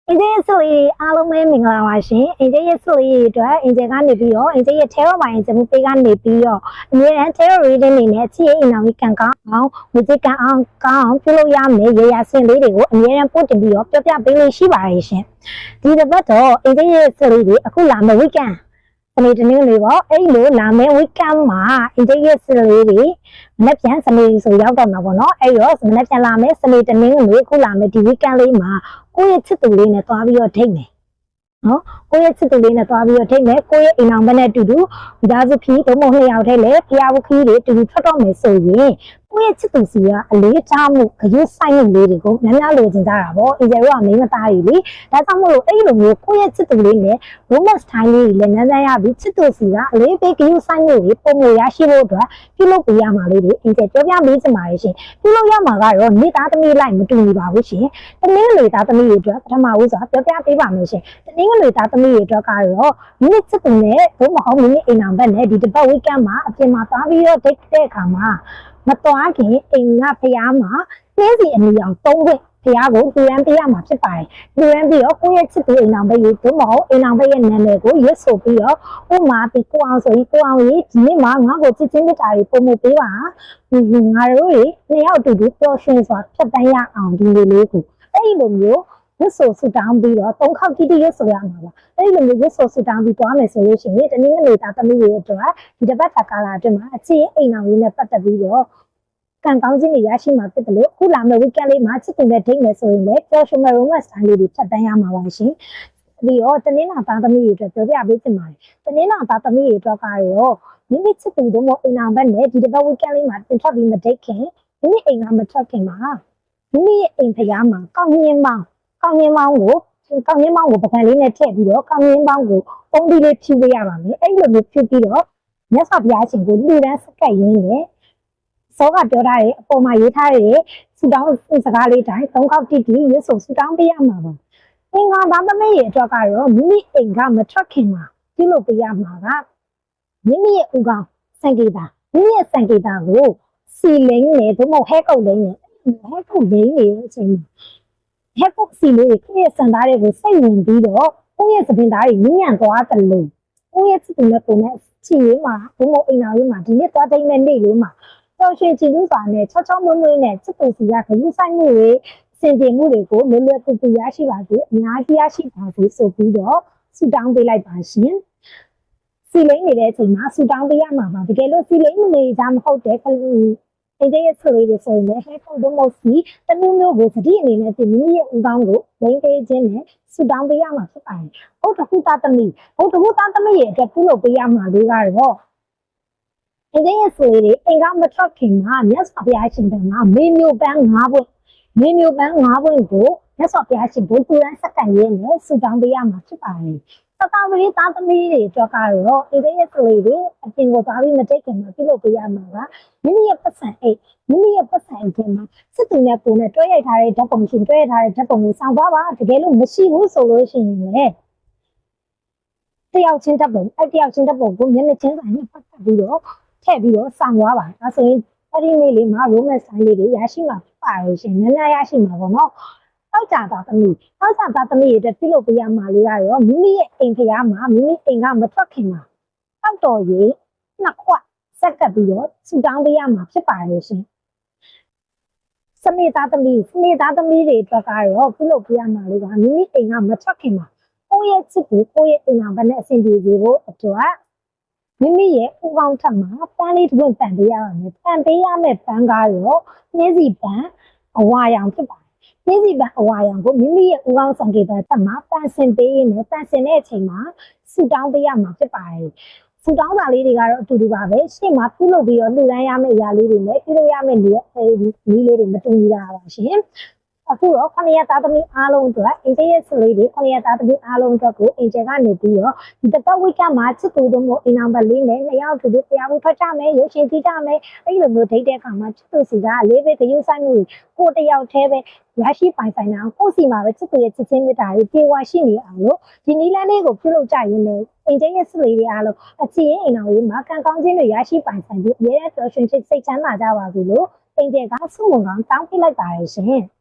အင်ဂျင်ရဲ့ဆိုရေးအားလုံးပဲမင်္ဂလာပါရှင်အင်ဂျင်ရဲ့ဆိုရေးအတွက်အင်ဂျင်ကနေပြီးတော့အင်ဂျင်ရဲ့ terror ပိုင်းစမှုပေးကနေပြီးတော့အမြဲတမ်း terror reading အနေနဲ့ချစ်ရဲ့အိမ်အောင်ကြီးကန်ကောင်းအောင်ဝေကန်အောင်ကောင်းပြုလုပ်ရမယ်ရေရစင်လေးတွေကိုအမြဲတမ်းပို့တင်ပြီးတော့ပြောပြပေးလို့ရှိပါတယ်ရှင်ဒီတစ်ပတ်တော့အင်ဂျင်ရဲ့ဆိုလေးတွေအခုလာမယ့် weekendစနေတနင်္ဂနွေပေါ့အဲ့လိုလာမယ့် weekend မှာအင်ဂျင်ရဲ့ဆိုလေးတွေမနေ့ပြန်စနေဆိုရောက်တော့မှာပေါ့နော်အဲ့တော့မနေ့ပြန်လာမယ့်စနေတနင်္ဂနွေအခုလာမယ့်ဒီ weekend လေးမှာကိုယ့်ရဲ့ချစ်သူလေးနဲ့တွားပြီးတော့ထိတ်မယ်နော်ကိုယ့်ရဲ့ချစ်သူလေးနဲ့တွားပြီးတော့ထိတ်မယ်ကိုယ့်ရဲ့အိမ်အောင်ဘက်နဲ့တူတူဒီသားစုခီးတို့မဟုတ်နှစ်ယောက်ထဲလေဖျားဝခီးတွေတူတူထွက်တော့မယ်ဆိုရင်ကိုယ့်ရဲ့ချစ်သူစီကအလေးထားမှုခရုစိုက်မှုလေးတွေကိုများများလိုချင်ကြတာပေါ့အင်ဂျယ်တို့ကမိမသားကြီးလေဒါကြောင့်မို့လို့အဲ့လိုမျိုးကိုယ့်ရဲ့ချစ်သူလေးနဲ့ romance time လေးတွေလည်းများများရပြီးချစ်သူစီကအလေးပေးခရုစိုက်မှုတွေပုံမရရှိဖို့အတွက်ပြုလုပ်ပေးရမှာလေးတွေအင်ဂျယ်ပြောပြပေးချင်ပါတယ်ရှင်ပြုလုပ်ရမှာကတော့နေသားသမီးလိုက်မတူညီပါဘူးရှင်တနင်္ဂနွေသားသမီးတွေအတွက်ပထမဦးစွာပြောပြပေးပါမယ်ရှင်တနင်္ဂနွေသားသမီးတွေအတွက်ကတော့မိမိချစ်သူနဲ့ဘုမဟုတ်မိမိအိမ်အောင်ဘက်နဲ့ဒီတစ်ပတ် weekend မှာအပြင်မှာသွားပြီးတော့ date တဲ့အခါမှာမတော်ခင်အိမ်ကဖျားမှာနှင်းစီအနီအောင်၃ခွင့်ဖျားကိုလူရန်ပေးရမှာဖြစ်ပါတယ်လူရန်ပြီးတော့ကိုယ့်ရဲ့ချစ်သူအိမ်အောင်ဘက်ရေးဘုမဟုတ်အိမ်အောင်ဘက်ရဲ့နာမည်ကိုရွတ်ဆိုပြီးတော့ဥမာပြီးကိုအောင်ဆိုပြီးကိုအောင်ရေးဒီနေ့မှာငါ့ကိုချစ်ချင်းမြတ်တာတွေပုံမှုပေးပါငါတို့တွေနှစ်ယောက်တူတူပျော်ရွှင်စွာဖြတ်တန်းရအောင်ဒီလိုလေးကိုအဲ့လိုမျိုးရွတ်ဆိုဆူတောင်းပြီးတော့၃ခေါက်တိတိရွတ်ဆိုရမှာပါအဲ့လိုမျိုးရွတ်ဆိုဆူတောင်းပြီးသွားမယ်ဆိုလို့ရှိရင်တနင်္ဂနွေသားသမီးတွေအတွက်ဒီတစ်ပတ်ကာလအတွင်းမှာအခြေအိမ်အောင်လေးနဲ့ပတ်သက်ပြီးတော့ကံကောင်းခြင်းတွေရရှိမှာဖြစ်တယ်လို့အခုလာမယ့် weekend လေးမှာချစ်သူနဲ့ဒိတ်မယ်ဆိုရင်လည်း professional romance style လေးတွေဖြတ်တန်းရမှာပါရှင်ပြီးတော့တနင်္လာသားသမီးတွေအတွက်ပြောပြပေးချင်ပါတယ်တနင်္လာသားသမီးတွေအတွက်ကတော့မိမိချစ်သူတို့မို့အိမ်အောင်ဘက်နဲ့ဒီတစ်ပတ် weekend လေးမှာတင်ထွက်ပြီးမဒိတ်ခင်မိမိအိမ်ကမထွက်ခင်မှာမိမိရဲ့အိမ်ဖျားမှာကောင်းမြင်မောင်းကိုပကံလေးနဲ့ထည့်ပြီးတော့ကောင်းမြင်းပေါင်းကိုပုံးပြီးလေးဖြူပေးရပါမယ်အဲ့လိုမျိုးဖြူပြီးတော့မြတ်စွာဘုရားရှင်ကိုလူတန်းစကတ်ရင်းနဲ့စောကပြောထားတဲ့အပေါ်မှာရေးထားတဲ့စူတောင်းစကားလေးတိုင်း၃ခေါက်တိတိရွတ်ဆိုစူတောင်းပေးရမှာပါအင်္ဂါသားသမီးရဲ့အတွက်ကတော့မိမိအိမ်ကမထွက်ခင်မှာပြုလုပ်ပေးရမှာကမိမိရဲ့ဥကောင်းစံကေတာမိမိရဲ့စံကေတာကိုစီလင်းနဲ့ဘုမဟဲကုတ်လင်းနဲ့ဟဲကုတ်လင်းနေတဲ့အချိန်မှာဟက်ဖို့စီလေးကိုယ့်ရဲ့စံသားတွေကိုစိတ်ဝင်ပြီးတော့ကိုယ့်ရဲ့သပင်သားတွေညံ့သွားတယ်လို့ကိုယ့်ရဲ့ချစ်သူနဲ့ကိုယ်နဲ့ချီရေးမှာဘုံဘုံအိမ်တော်ရေးမှာဒီနေ့သွားတိုင်းမဲ့နေ့လေးမှာတော်ရှင်ချီလူစာနဲ့ချောချောမွေ့မွေ့နဲ့ချစ်သူစီကခရုစိုက်မှုတွေစင်တင်မှုတွေကိုလွယ်လွယ်ကူကူရရှိပါစေအများကြီးရရှိပါစေဆိုပြီးတော့ဆူတောင်းပေးလိုက်ပါရှင်စီလိမ့်နေတဲ့အချိန်မှာဆူတောင်းပေးရမှာပါတကယ်လို့စီလိမ့်နေကြမဟုတ်တဲ့အင်ဂျင်ရဲ့ဆိုလေးတွေဆိုရင်လည်းဟဲခုတ်တော့မဟုတ်စီတမျိုးမျိုးကိုသတိအနေနဲ့ဒီမိမိရဲ့ဥကောင်းကိုလိမ့်ပေးခြင်းနဲ့ဆူတောင်းပေးရမှာဖြစ်ပါတယ်။ဟုတ်တခုသားသမီးရဲ့အတွက်ပြုလုပ်ပေးရမှာလေးကတော့အင်ဂျင်ရဲ့ဆိုလေးတွေအိမ်ကမထွက်ခင်မှာမြတ်စွာဘုရားရှင်ကမေမျိုးပန်း၅ပွင့်ကိုမြတ်စွာဘုရားရှင်ဘုသူရန်စက္ကန့်ရင်းနဲ့ဆူတောင်းပေးရမှာဖြစ်ပါတယ်။တောင်ဝရီသားသမီးတွေအတွက်ကတော့အင်ဂျင်ရဲ့ဆိုလေးတွေအပြင်ကိုသွားပြီးမတိတ်ခင်မှာပြုလုပ်ပေးရမှာကမိမိရဲ့ပတ်စံအိတ်ထဲမှာစစ်သူနဲ့ပုံနဲ့တွဲရိုက်ထားတဲ့ဓာတ်ပုံရှင်တွဲရိုက်ထားတဲ့ဓာတ်ပုံကိုစောင်းသွားပါတကယ်လို့မရှိဘူးဆိုလို့ရှိရင်လည်းတယောက်ချင်းဓာတ်ပုံကိုမျက်နှာချင်းဆိုင်နဲ့ပတ်သက်ပြီးတော့ထည့်ပြီးတော့စောင်းသွားပါဒါဆိုရင်အဲ့ဒီနေ့လေးမှာ romance style လေးတွေရရှိမှာဖြစ်ပါလို့ရှင်နည်းနည်းရရှိမှာပေါ့နော်တောက်ကြသားသမီးရဲ့အတွက်ပြုလုပ်ပေးရမှာလေးကတော့မိမိရဲ့အိမ်ဖျားမှာမိမိအိမ်ကမထွက်ခင်မှာတောက်တော်ရေးနှစ်ခွဆက်ကပ်ပြီးတော့ဆူတောင်းပေးရမှာဖြစ်ပါလို့ရှင်စနေသားသမီးတွေအတွက်ကတော့ပြုလုပ်ပေးရမှာလေးကမိမိအိမ်ကမထွက်ခင်မှာကိုယ့်ရဲ့ချစ်ကိုကိုယ့်ရဲ့အိမ်အောင်ဘက်နဲ့အဆင်ပြေစေဖို့အတွက်မိမိရဲ့ဥကောင်းထက်မှာပန်းလေးတစ်ပွင့်ပန်ပေးရပါမယ်ပန်ပေးရမယ့်ပန်းကတော့နှင်းစီပန်းအဝါရောင်ဖြစ်ပါတယ်နှင်းစီပန်းအဝါရောင်ကိုမိမိရဲ့ဥကောင်းစံကေတာတက်မှာပန်ဆင်ပေးရမယ်ပန်ဆင်တဲ့အချိန်မှာဆူတောင်းပေးရမှာဖြစ်ပါတယ်ဆူတောင်းစာလေးတွေကတော့အတူတူပါပဲရှေ့မှာပြုလုပ်ပြီးတော့လှူဒန်းရမယ့်အရာလေးတွေနဲ့ပြုလုပ်ရမယ့်နည်းလေးတွေမတူညီတာပါရှင်အခုတော့ခဏရသားသမီးအားလုံးအတွက်အင်ဂျင်ရဲ့ဆိုလေးတွေခဏရသားသမီးအားလုံးအတွက်ကိုအင်ဂျင်ကနေပြီးတော့ဒီတစ်ပတ် weekend မှာချစ်သူတို့မို့အိမ်အောင်ဘက်လေးနဲ့နှစ်ယောက်တူတူတရားဝင်ထွက်ကြမယ်ရုပ်ရှင်ကြည့်ကြမယ်အဲ့လိုမျိုးဒိတ်တဲ့အခါမှာချစ်သူစီကလေးပဲဂရုစိုက်မှုကိုတယောက်တည်းပဲရရှိပိုင်ဆိုင်တာကိုစီမှာပဲချစ်သူရဲ့ချစ်ချင်းမြတ်တာတွေပြေဝရှိနေအောင်လို့ဒီနီလန်းလေးကိုပြုလုပ်ကြရင်းနဲ့အင်ဂျင်ရဲ့ဆိုလေးတွေအားလုံးအခြေရင်အိမ်အောင်ရေးမှာကံကောင်းခြင်းတွေရရှိပိုင်ဆိုင်ပြီးအများကြီးတော်ရှင်စိတ်ချမ်းသာကြပါဘူးလို့အင်ဂျင်ကဆုမွန်ကောင်းတောင်းပေးလိုက်ပါတယ်ရှင်